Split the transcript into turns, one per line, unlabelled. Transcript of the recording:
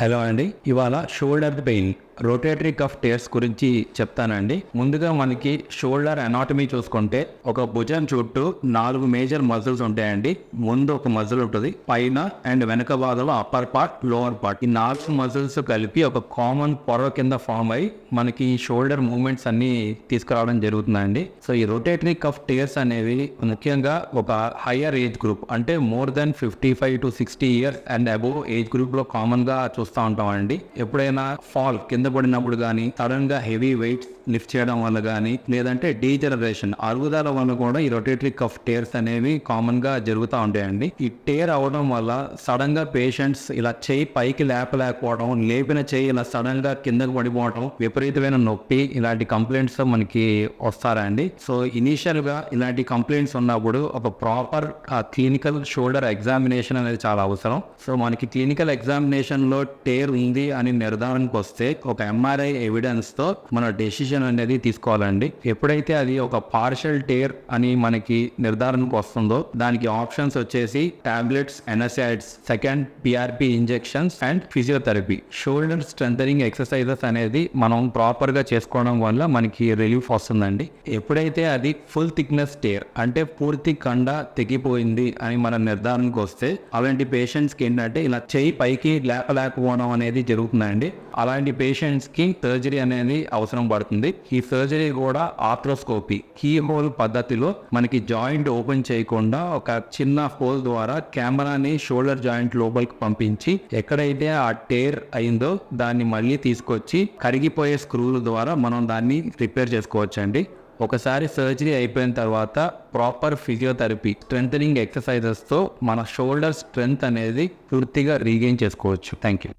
Hello అండి. ఇవాళ shoulder pain, rotatory cuff tears గురించి చెప్తానండి. ముందుగా మనకి షోల్డర్ అనాటమీ చూసుకుంటే ఒక భుజం చుట్టూ 4 మేజర్ మజిల్స్ ఉంటాయండి. ముందు ఒక మజిల్ ఉంటుంది, పైన అండ్ వెనక భాగంలో అప్పర్ పార్ట్, లోవర్ పార్ట్. ఈ 4 మజిల్స్ కలిపి ఒక కామన్ పొర కింద ఫామ్ అయ్యి మనకి షోల్డర్ మూవ్మెంట్స్ అన్ని తీసుకురావడం జరుగుతుందండి. సో ఈ రొటేటరీ కఫ్ టేర్స్ అనేవి ముఖ్యంగా ఒక హయ్యర్ ఏజ్ గ్రూప్, అంటే more than 55 to 60 years and above age group లో కామన్ గా చూస్తూ ఉంటామండి. ఎప్పుడైనా ఫాల్ కింద పడినప్పుడు కానీ, సడన్ గా హెవీ వెయిట్ లిఫ్ట్ చేయడం వల్ల కానీ, లేదంటే డీజనరేషన్ అరుగుదల వల్ల కూడా ఈ రొటేటరీ కఫ్ టేర్స్ అనేవి కామన్ గా జరుగుతూ ఉంటాయండి. ఈ టేర్ అవడం వల్ల సడన్ గా పేషెంట్స్ ఇలా చేయి పైకి లేపలేకపోవడం, లేపిన చేయి ఇలా సడన్ గా కిందకు పడిపోవడం, విపరీతమైన నొప్పి, ఇలాంటి కంప్లైంట్స్ మనకి వస్తారండి. సో ఇనీషియల్ గా ఇలాంటి కంప్లైంట్స్ ఉన్నప్పుడు ఒక ప్రాపర్ క్లినికల్ షోల్డర్ ఎగ్జామినేషన్ అనేది చాలా అవసరం. సో మనకి క్లినికల్ ఎగ్జామినేషన్ లో టేర్ ఉంది అని నిర్ధారణకు వస్తే ఒక ఎంఆర్ఐ ఎవిడెన్స్ తో మన డెసిషన్ అనేది తీసుకోవాలండి. ఎప్పుడైతే అది ఒక పార్షియల్ టేర్ అని మనకి నిర్ధారణకు వస్తుందో దానికి ఆప్షన్స్ వచ్చేసి tablets, NSAIDs, second PRP injections and physiotherapy. Shoulder strengthening exercises అనేది మనం ప్రాపర్ గా చేసుకోవడం వల్ల మనకి రిలీఫ్ వస్తుందండి. ఎప్పుడైతే అది ఫుల్ థిక్నెస్ టేర్, అంటే పూర్తి కండ తెగిపోయింది అని మన నిర్ధారణకు వస్తే అలాంటి పేషెంట్స్ కి ఏంటంటే ఇలా చేయి పైకి లేపలేకపోవడం అనేది జరుగుతుందండి. అలాంటి పేషెంట్స్ కి సర్జరీ అనేది అవసరం పడుతుంది. ఈ సర్జరీ కూడా ఆర్థ్రోస్కోపీ, కీ హోల్ పద్ధతిలో మనకి జాయింట్ ఓపెన్ చేయకుండా ఒక చిన్న హోల్ ద్వారా కెమెరాని షోల్డర్ జాయింట్ లోపలికి పంపించి ఎక్కడైతే ఆ టేర్ అయిందో దాన్ని మళ్ళీ తీసుకొచ్చి కరిగిపోయే స్క్రూల ద్వారా మనం దాన్ని రిపేర్ చేసుకోవచ్చండి. ఒకసారి సర్జరీ అయిపోయిన తర్వాత ప్రాపర్ ఫిజియోథెరపీ, స్ట్రెంథనింగ్ ఎక్సర్సైజెస్తో మన షోల్డర్ స్ట్రెంగ్త్ అనేది పూర్తిగా రీగెయిన్ చేసుకోవచ్చు. Thank you.